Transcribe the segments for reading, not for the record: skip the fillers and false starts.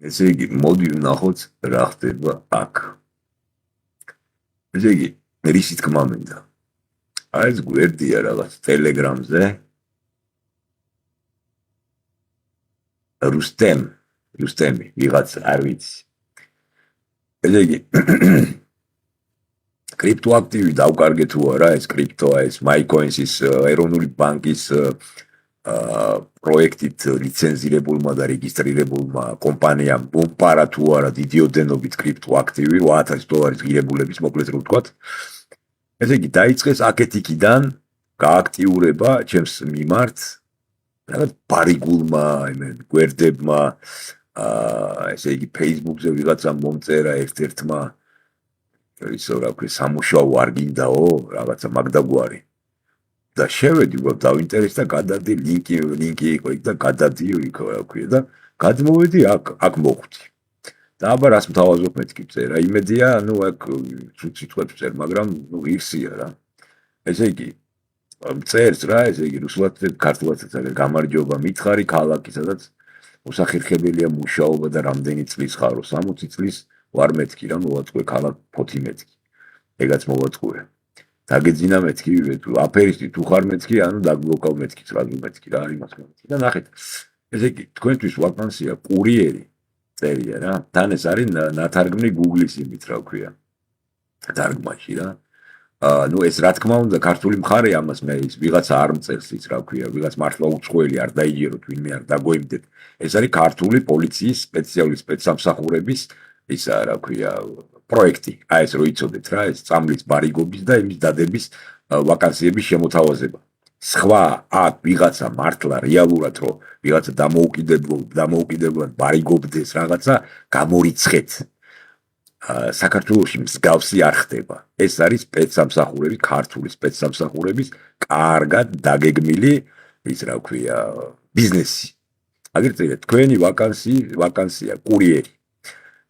ესე იგი, მოდი ვნახოთ რა ხდება აქ. ესე იგი, რისი თქმა მინდა. აი ეს გვერდია რაღაც Telegram-ზე. რუსტემი, ვიღაც არ ვიცი. ესე იგი, კრიპტოაქტივი დავკარგე თუ არა ეს კრიპტოა, ეს MyCoins-ის ეროვნული ბანკის პროექტით ლიცენზირებულმა და რეგისტრირებულმა კომპანიამ მომპარა თუ არა დიდი ოდენობით კრიპტოაქტივი $8,000 ღირებულების მოკლედ რო ვთქვათ. ესე იგი, დაიწყეს აქეთ-იქიდან გააქტიურება ჩემს მიმართ რაღაც ბარიგულმა, გვერდებმა, ესე იგი, Facebook-ზე ვიღაცა მომწერა ერთ-ერთმა ისო რა ქვია, სამუშაო არ გინდაო, რაღაცა მაგდაგვარი. და შევედი, დავინტერესდა, გადადი, ლინკი იყო იქ და გადადი იქ რა ქვია და გადმოვედი აქ მოხვდი. და აბა რას მთავაზობ მეთქი წერა, იმედია, აქ ცუდ სიტყვებს წერ, მაგრამ ღირსია რა. ესე იგი, წერს რა, ესე იგი, რუსულად, ქართულადაც გამარჯობა, მითხარი ქალაქი, სადაც უსახერხებელია მუშაობა და რამდენი წლის ხარო, 60 წლის ვარ მეთქი რა, მოვაწყუე ქალაქ ფოთი მეთქი. ეგაც მოვაწყუე. დაგეძინა მეთქი, აფერისტი თუ ხარ მეთქი, ანუ დაგბლოკავ მეთქი, რაზუ მეთქი რა არის მას მეთქი. და ნახეთ. ესე იგი, თქვენთვის ვაკანსია კურიერი წერია რა. თან ეს არის ნათარგმნი Google-ის იმით რა ქვია. თარგმანში რა. ეს რა თქმა უნდა ქართული მხარე ამას მე ის ვიღაცა არ მწერს ის რა ქვია, ვიღაც მართლა უცხოელი არ დაიჯეროთ, ვინმე არ დაგვეიმდეთ. ეს არის ქართული პოლიციის სპეციალური სპეცსამსახურების ისა რა ქვია პროექტი. აი ეს რო იცოდეთ რა, ეს წამლის ბარიგობის და იმის დადების ვაკანსიების შემოთავაზება. სხვა აქ ვიღაცა მართლა რეალურად რო ვიღაცა დამოუკიდებლად ბარიგობდეს რაღაცა გამორიცხეთ. საქართველოში მსგავსი არ ხდება. ეს არის სპეცსამსახურების, ქართული სპეცსამსახურების კარგად დაგეგმილი ის რა ქვია ბიზნესი. აგერ წერეთ, თქვენი ვაკანსია კურიერი.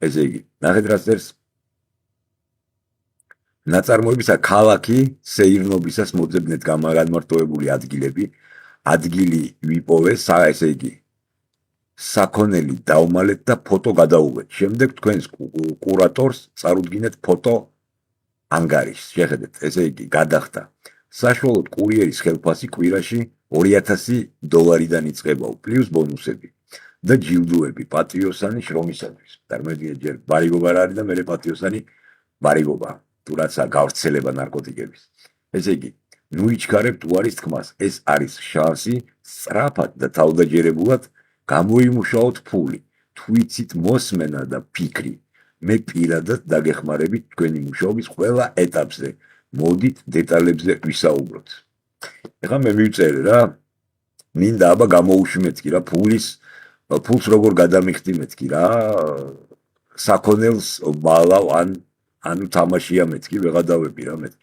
ესე იგი, ნახეთ რა წერს. ნაწარმოებისა ქალაქი სეირნობისას მოძებნეთ განმარტოვებული ადგილები. ადგილი ვიპოვეს, ესე იგი, საქონელი დავმალეთ და ფოტო გადაუღეთ. შემდეგ თქვენს კურატორს წარუდგინეთ ფოტო ანგარიშს. შეხედეთ, ესე იგი, გადახდა. საშუალოდ კურიერის ხელფასი კვირაში $2,000-დან იწყება, პლუს ბონუსები და ჯილდოები პატრიოსანი შრომისათვის. წარმოიდგინეთ, ჯერ ბარიგობა არ არის და მერე პატრიოსანი ბარიგობა, თუ რაცა გავრცელება ნარკოტიკების. ესე იგი, ნუ იჩქარებთ უარის თქმას, ეს არის შანსი სწრაფად და თავდაჯერებულად გამოიმუშაოთ ფული. თუ იცით მოსმენა და ფიქრი, მე პირადად დაგეხმარებით თქვენი მუშაობის ყველა ეტაპზე. მოდით დეტალებზე ვისაუბროთ. ეხლა მე მივწერე რა, მინდა აბა გამოუშვი მეთქი რა, ფულს როგორ გადამიხდი მეთქი რა, საქონელს ბალავ ანუ თამაშია მეთქი, ვეღადავები რა მეთქი.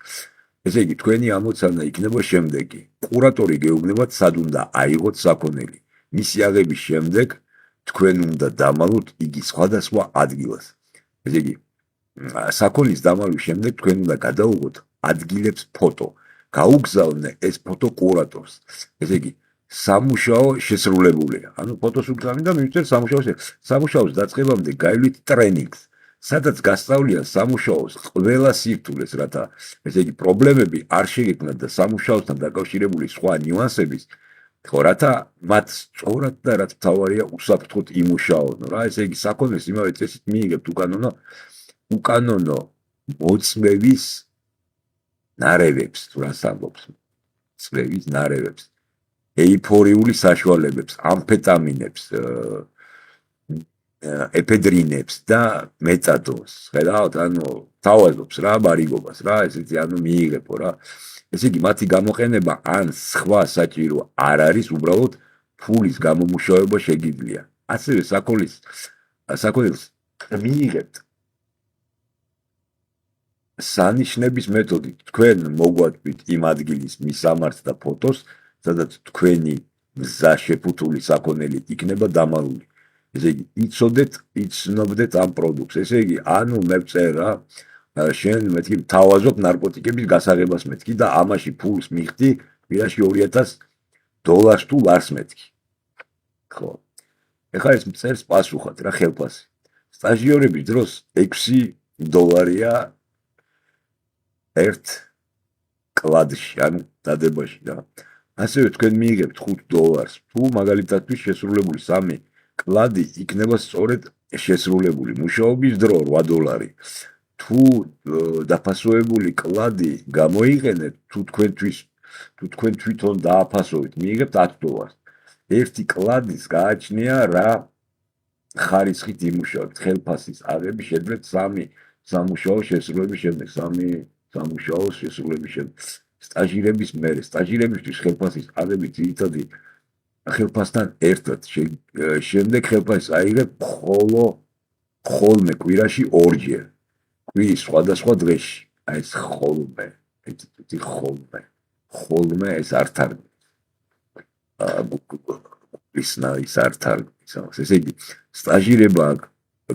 ესე იგი, თქვენი ამოცანა იქნება შემდეგი. კურატორი გეუბნებათ, სად უნდა აიღოთ საქონელი. მისი აღების შემდეგ თქვენ უნდა დამალოთ იგი სხვადასხვა ადგილას. ესე იგი, საქონლის დამალვის შემდეგ თქვენ უნდა გადაუღოთ ადგილებს ფოტო. გაუგზავნე ეს ფოტო კურატორს. ესე იგი, სამუშაო შესრულებულია. ანუ ფოტოს უგზავნე და მივიწერ სამუშაოს დაწყებამდე გაივლით ტრენინგს. სადაც გასწავლიან სამუშაოს ყველა სირთულეს, რათა ესე იგი, პრობლემები არ შეიქმნათ და სამუშაოსთან დაკავშირებული სხვა ნიუანსების ხო რათა მათ სწორად და რაც მთავარია უსაფრთხოდ იმუშაონ რა. ესე იგი, საქონლის იმავე წესით მიიღებთ უკანონო მოწმევის ნარევებს, თუ რას ამბობს, წმევის ნარევებს, ეიფორიული საშუალებებს, ამფეტამინებს, ეფედრინებს და მეტადონს. ხედავთ, ანუ თავაზობს რა ბარიგობას რა, ესეთი ანუ მიიღებო რა. ესე იგი, მათი გამოყენება ან სხვა საჭირო არ არის, უბრალოდ ფულის გამომუშავება შეგიძლია. ასევე საქონელს მიიღებთ სანიშნების მეთოდით. თქვენ მოგვაწვით იმ ადგილის მისამართს და ფოტოს, სადაც თქვენი მზა შეფუთული საქონელი იქნება დამალული. ესე იგი, იცნობდეთ ამ პროდუქტს. ესე იგი, ანუ მე ვწერ რა, შენ მეთქი თავაზობ ნარკოტიკების გასაღებას მეთქი და ამაში ფულს მიხდი კვირაში $2,000 თუ ლარს მეთქი. ხო. ეხლა ეს წერს პასუხად რა ხელფასი. სტაჟიორების დროს $6 ერთ კლადში, ანუ დადებაში რა. ასევე თქვენ მიიღებთ $5. თუ მაგალითადთვის შესრულებული 3 კლადი იქნება სწორედ შესრულებული. მუშაობის დრო $8. თუ დაფასოებული კლადი გამოიყენეთ, თუ თქვენ თვითონ დააფასოვით, მიიღებთ $10. ერთი კლადის გააჩნია რა ხარისხით იმუშავებთ. ხელფასის აღების შეძლებთ 3 სამუშაო შესრულების შემდეგ, 3 სამუშაო შესრულების შემდეგ. სტაჟირების მერე, სტაჟირებისთვის ხელფასის აღების ძირითადი ხელფასთან ერთად შემდეგ ხელფასს აიღებ ხოლმე კვირაში 2-ჯერ. კვირის სხვადასხვა დღეში. აი ეს ხოლმე ეს არ თარგმნს. ის არ თარგმნის. ესე იგი, სტაჟირება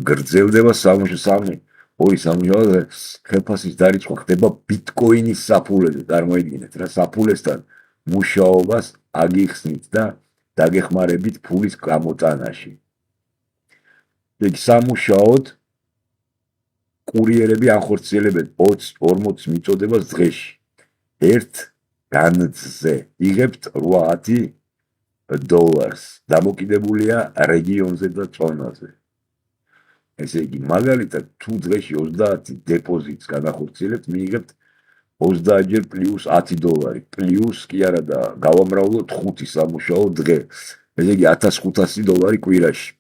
გრძელდება 2 სამუშაოზე, ხელფასის დარიცხვა ხდება ბიტკოინის საფულეზე. წარმოიდგინეთ რა, საფულესთან მუშაობას აგიხსნით და დაგეხმარებით ფულის გამოტანაში. ეგ სამუშაოდ კურიერები ახორციელებენ 20-40 მიწოდებას დღეში. ერთ განძზე იღებთ $8. დამოკიდებულია რეგიონზე და წონაზე. ესე იგი, მაგალითად, თუ დღეში 30 დეპოზიტს განახორციელებთ, მიიღებთ 30-ჯერ პლუს $10. პლუს კი არა და გავამრავლოთ 5 სამუშაო დღე. ესე იგი, $1500 კვირაში.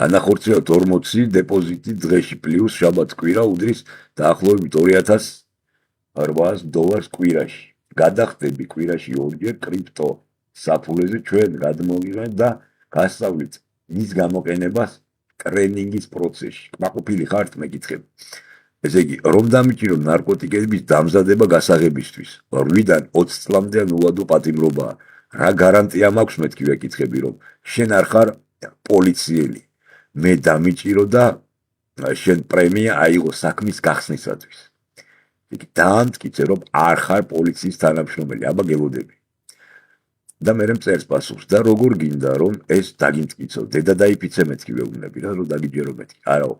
განახორციელებთ 40 დეპოზიტი დღეში პლუს შაბათ კვირა უდრის დაახლოებით $2800 კვირაში. გადახდები კვირაში 2-ჯერ კრიპტო საფულეზე ჩვენ გადმოვიღეთ და გასწავლით მის გამოყენებას ტრენინგის პროცესში. კმაყოფილი ხართ მეკითხებ. ესე იგი, რომ დამიჭირო ნარკოტიკების დამზადება გასაღებისთვის 8-დან 20 წლამდე ნულადო პატიმრობაა. რა გარანტია მაქვს მეთქი ვეკითხები, რომ შენ არ ხარ პოლიციელი. მე დამიჭირო და შენ პრემია აიღო საქმის გახსნისათვის. იგი დაამტკიცე, რომ არ ხარ პოლიციის თანამშრომელი, აბა გელოდები. და მე მწერს პასუხს და როგორ გინდა რომ ეს დაგიმტკიცო, დედა დაიფიცე მეთქი ვეუბნები რა, რომ დაგიჯერო მეთქი. არაო.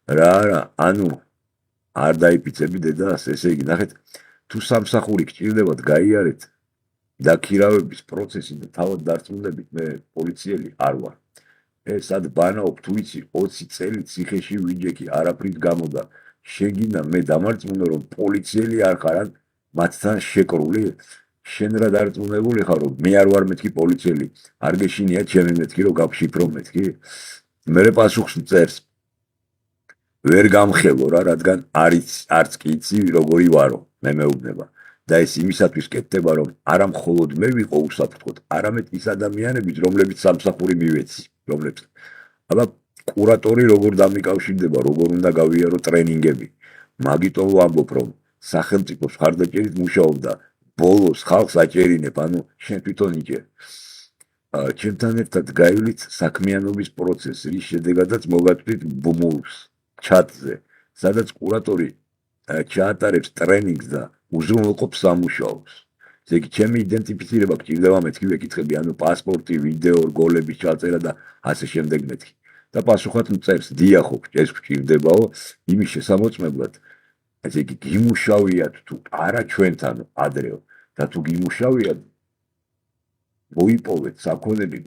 რა, ანუ არ დაიფიცები დედას, ესე იგი, ნახეთ, თუ სამსახური გჭირდებათ გაიარეთ დაქირავების პროცესი და თავად დარწმუნდებით, მე პოლიციელი არ ვარ. ეს სად ბანაობ თუ იცი 20 წელი ციხეში ვიჯექი არაფრით გამოდა. შეგინდა მე დამარწმუნო რომ პოლიციელი არ ხარ, მათთან შეკრული. შენ რა დარწმუნებული ხარ რომ მე არ ვარ მეთქი პოლიციელი, არ გეშინია ჩემი მეთქი რომ გავშიფრო მეთქი? მე პასუხს წერს ვერ გამხელო რა, რადგან არც კი იცი როგორი ვარო, მე მეუბნება. და ეს იმისათვის კეთდება რომ არა მხოლოდ მე ვიყო უსაფრთხოდ, არამედ ის ადამიანებიც რომლებიც სამსახური მივეცი, რომლებიც. აბა კურატორი როგორ დამიკავშირდება, როგორ უნდა გავიარო ტრენინგები. მაგიტომ ვამბობ რომ სახელმწიფოს მხარდაჭერით მუშაობდა ბოლოს ხალხს აჭერინებ, ანუ შენ თვითონ იჯერ. ჩემთან ერთად გაივლით საქმიანობის პროცესს, რის შედეგადაც მოგაწვით ბმულს ჩატზე, სადაც კურატორი ჩაატარებს ტრენინგს და უზრუნველყოფს სამუშაოს. ესე იგი, ჩემი იდენტიფიცირება გჭირდება მეთქი ვეკითხები, ანუ პასპორტი, ვიდეო, რგოლების ჩაწერა და ასე შემდეგ მეთქი. და პასუხად მწერს, დიახ, ეს გჭირდებაო, იმის შესამოწმებლად, ესე იგი, გიმუშავიათ თუ არა ჩვენთან ადრეო. და თუ გიმუშავიათ, მოიპოვეთ საქონელი,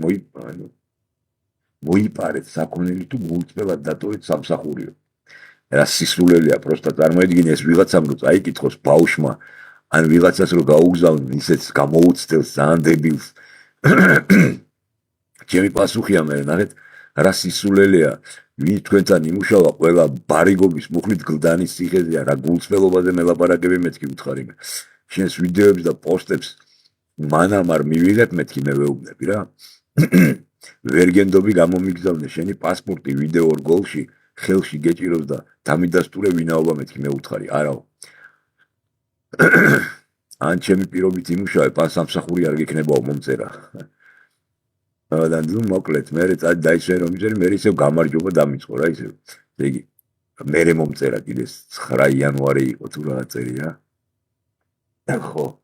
მოიპარეთ საქონელი თუ გულწრფელად დატოვეთ სამსახურიო. რა სისულელია, პროსტა წარმოედგინე ეს ვიღაცამ რო წაიკითხოს ბავშვმა, ან ვიღაცას რო გაუგზავნონ ისეთ გამოუცდელს ძალიან დებილს. ჩემი პასუხია მე, ნახეთ, რა სისულელია, ვინ თქვენთან იმუშავა, ყველა ბარიგობის მუხლით გლდანის ციხეზეა, რა გულწრფელობაზე მელაპარაკები მეთქი უთხარი მე. შენს ვიდეოებს და პოსტებს მანამ არ მივიღებ მეთქი მე ვეუბნები რა. ვერ გენდობი გამომიგზავნე შენი პასპორტი ვიდეო რგოლში, ხელში გეჭიროს და დამიდასტურე ვინაობა მეთქი მე უთხარი, არაო. ან ჩემი პირობით იმუშავებ, ან სამსახური არ გექნებაო მომწერა. და ნუ მოკლედ, მე დაიშვე რომ იძერი, მე ისევ გამარჯობა დამიწყო რა ისევ. ესე იგი, მე მომწერა კიდე 9 იანვარი იყო თუ რა წერია. ხო.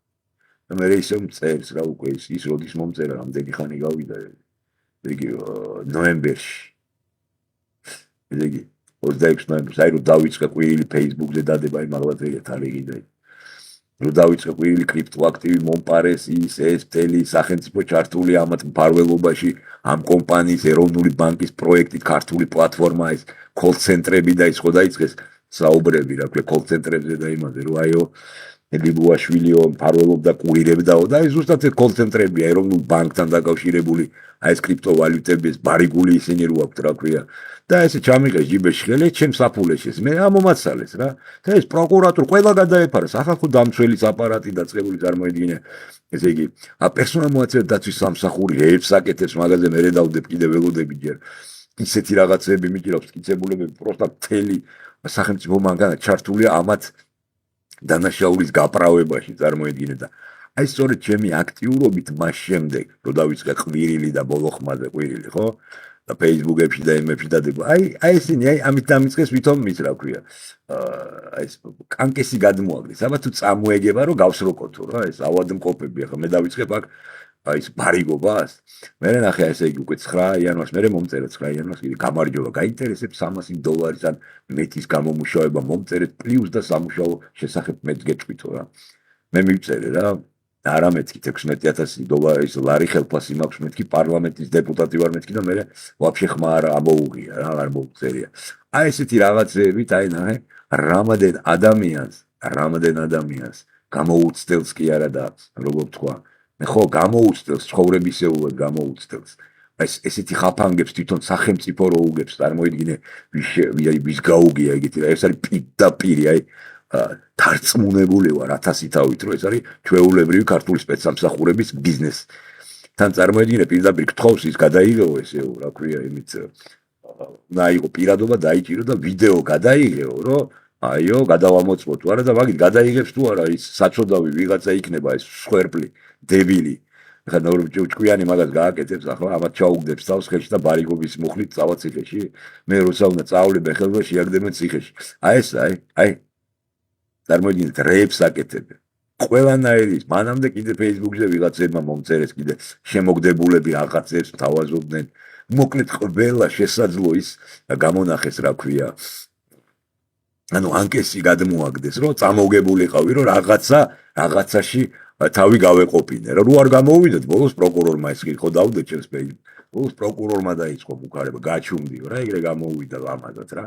მე ისევ მწერს რა უკვე ის როდის მომწერა, რამდენი ხანი გავიდა. იგი ნოემბერში. იგი 26 ნოემბერს აი რომ დავიწყე ყვირილი Facebook-ზე დადება იმ აღმატებია თალიღი და რომ დავიწყე ყვირილი კრიპტოაქტივი მომპარეს ეს მთელი სახელმწიფო ჩართული ამათ მფარველობაში ამ კომპანიის ეროვნული ბანკის პროექტით ქართული პლატფორმა ეს კოლ-ცენტრები და ის ხო დაიწყეს საუბრები რა ქვია კოლ-ცენტრებზე და იმაზე რომ აიო ელიბუაშვილიო მფარველობდა კვირებდაო და ეს ზუსტად ეს კოლ-ცენტრებია ეროვნულ ბანკთან დაკავშირებული აი ეს კრიპტოვალიუტების ბარიგული ისინი რო აქვთ რა ქვია და ესე ჩამიღეს ჯიბეში ხელი ჩემს საფულეში მე ამომაცალეს რა და ეს პროკურატურა ყველა გადაეფარა სახალხო დამცველის აპარატი დაწყებული წარმოედგინე ესე იგი პერსონალ მოაცემ დაცვის სამსახური რეებს აკეთებს მაგაზე მე დავდებ კიდე ველოდები ჯერ ისეთი რაღაცები მიჭირავს კიცებულებები პროსტა მთელი სახელმწიფო მანქანა ჩართულია ამათ დანაშაულის გაправებაში წარმოედგინე და აი სწორედ ჩემი აქტიურობით მას შემდეგ რომ დავიწყე ყვირილი და ბოლო ხმაზე ყვირილი ხო და Facebook-ებში და იმებში დადება აი ესენი აი ამით დამიწყეს ვითომ მის რა ქვია აი ეს კანკესი გადმოაგდეს აბა თუ წამოეგება რომ გავსროკოთო რა ეს ავადმყოფები ახლა მე დავიწყებ აქ აი ეს ბარიგობას მე ნახე ესე იგი უკვე 9 იანვარს მე მომწერა 9 იანვარს კიდე გამარჯობა გაინტერესებს $300 ან მეტის გამომუშავება მომწერეთ პლუს და სამუშაო შესახებ მეც გეტყვითო რა მე მივწერე რა არა მეთქი $16,000 ლარი ხელფასი მაქვს მეთქი პარლამენტის დეპუტატი ვარ მეთქი და მე ვაფშე ხმა არ ამოუღია რა არ მოუწერია აი ესეთი რაღაცებით აი ნახე რამადენ ადამიანს გამოუცდელს კი არა და როგორ თქვა მე ხო გამოუცდელს ცხოვრებისეულად გამოუცდელს აი ესეთი ხაფანგებს თვითონ სახელმწიფო რო უგებს წარმოიდგინე ვის გაუგია ეგეთი რა ეს არის პირდაპირ აი დარწმუნებული ვარ 1000 თავით რომ ეს არის ჩვეულებრივი ქართული სპეცსამსახურების ბიზნესი. თან წარმოედგინე პირდაპირ გთხოვს ის გადაიღეო ესეო რა ქვია იმით ნაიღო პირადობა დაიჭირო და ვიდეო გადაიღეო რომ აიო გადავამოწმო თუ არა და მაგით გადაიღებს თუ არა ის საწოდავი ვიღაცა იქნება ეს სხერფლი დებილი ხა ნორ ჭკვიანი მაგას გააკეთებს ახლა ამათ ჩაუგდებს თავს ხელში და ბარიგობის მუხლით წავა ციხეში მე როცა უნდა წავლებენ ხელში შეაგდებენ ციხეში აი ეს აი წარმოიდგინეთ რეებს აკეთებენ ყველანაირის მანამდე კიდე Facebook-ზე ვიღაცებმა მომწერეს კიდე შემოგდებულები რაღაცებს თავაზობდნენ მოკლედ ყველა შესაძლო ის გამონახეს რა ქვია ანუ ანკესი გადმოაგდეს რომ წამოგებულიყავი რომ რაღაცაში თავი გავეყოფინე რომ არ გამოვიდეთ ბოლოს პროკურორმა ეს ხო დავდე ჩემს Facebook ბოლოს პროკურორმა დაიწყო მუქარება გაჩუმდიო რა ეგრე გამოვიდა ამაზად რა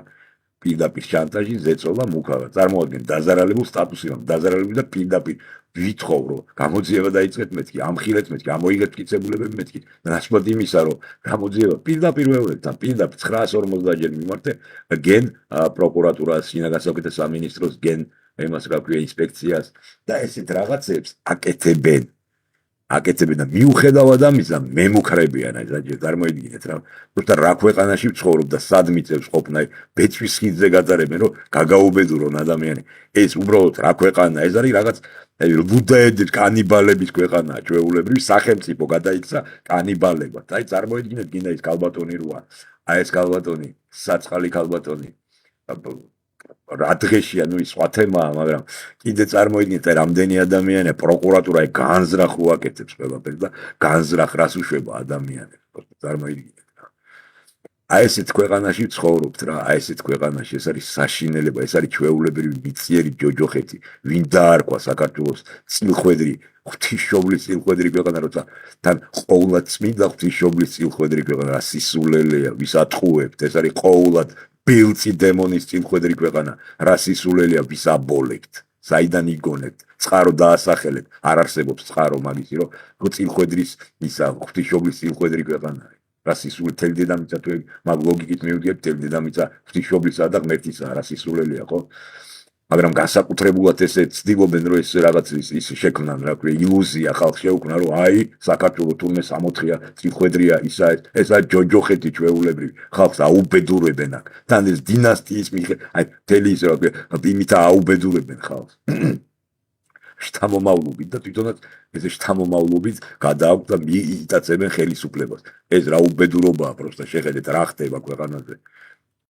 პირდაპირ შანტაჟი ზეწოლა მუქარა წარმოადგენს დაზარალებულ სტატუსი რომ დაზარალებული და პირდაპირ ვითხოვ რომ გამოძიება დაიწყეთ მეთქი ამხილეთ მეთქი გამოიგეთ კიცებულებები მეთქი ნაცვლად იმისა რომ გამოძიება პირდაპირ ვეუბნებთან პირდაპირ 950 ჯერ მიმართე გენ პროკურატურას შინაგანსაკუთრებთა სამინისტროს გენ იმას რა ქვია ინსპექციას და ესეთ რაღაცებს აკეთებენ და მიუხედავად ამისა მე მუქრებიან აი საჯერ წარმოიდგინეთ რა უბრალოდ რა ქვეყანაში ვცხოვრობ და სად მიწევს ყოფნა ბეწვის ხიდზე გატარებენ რომ გაგაუბედურონ ადამიანი ეს უბრალოდ რა ქვეყანა ეს არის რაღაც აი ბუდაედი კანიბალების ქვეყანა ჩვეულებრივ სახელმწიფო გადაიქცა კანიბალებად აი წარმოიდგინეთ გინდა ის კალბატონი როა აი ეს კალბატონი საწყალი კალბატონი რა დღეში ანუ ის სხვა თემაა მაგრამ კიდე წარმოიდგინეთ აი რამდენი ადამიანია პროკურატურა განზრახ უაკეთებს ყველაფერს და განზრახ რას უშვება ადამიანებს წარმოიდგინეთ რა აი ესეთ ქვეყანაში ცხოვრობთ რა აი ესეთ ქვეყანაში ეს არის საშინელება ეს არის ჩვეულებრივი მიწიერი ჯოჯოხეთი ვინ დაარქვა საქართველოს წილხვედრი ღვთისმშობლის წილხვედრი ქვეყანა როცა თან ყოვლად წმინდა ღვთისმშობლის წილხვედრი ქვეყანა რა სისულელეა ვის ატყუებთ ეს არის ყოვლად ბილწი დემონის წილხვედრი ქვეყანა რა სისულელეა ვის აბოლებთ საიდან იგონებთ წყარო დაასახელეთ არ არსებობს წყარო მაგისი რომ წილხვედრის ისა ღვთისმშობლის წილხვედრი ქვეყანა რა სისულელეა თელ დედამიწა თუ მაგ ლოგიკით მივდგეთ თელ დედამიწა ღვთისმშობლისა და ღმერთისა რა სისულელეა ხო მაგრამ განსაკუთრებულად ესე ცდილობენ რომ ეს რაღაც ის შექმნან რა ქვია ილუზია ხალხს შეუქმნა რომ აი საქართველოს თურმე 60-ია წილხვედრია ისა ესა ჯოჯოხეთი ჩვეულებრივი ხალხს აუბედურებენ აქ თან ეს დინასტიის აი თელი ის რა ქვია იმით აუბედურებენ ხალხს შთამომავლობით და თვითონაც ეს შთამომავლობით გადააქვთ და მიიტაცებენ ხელისუფლებას ეს რა უბედურობაა პროსტა შეხედეთ რა ხდება ქვეყანაზე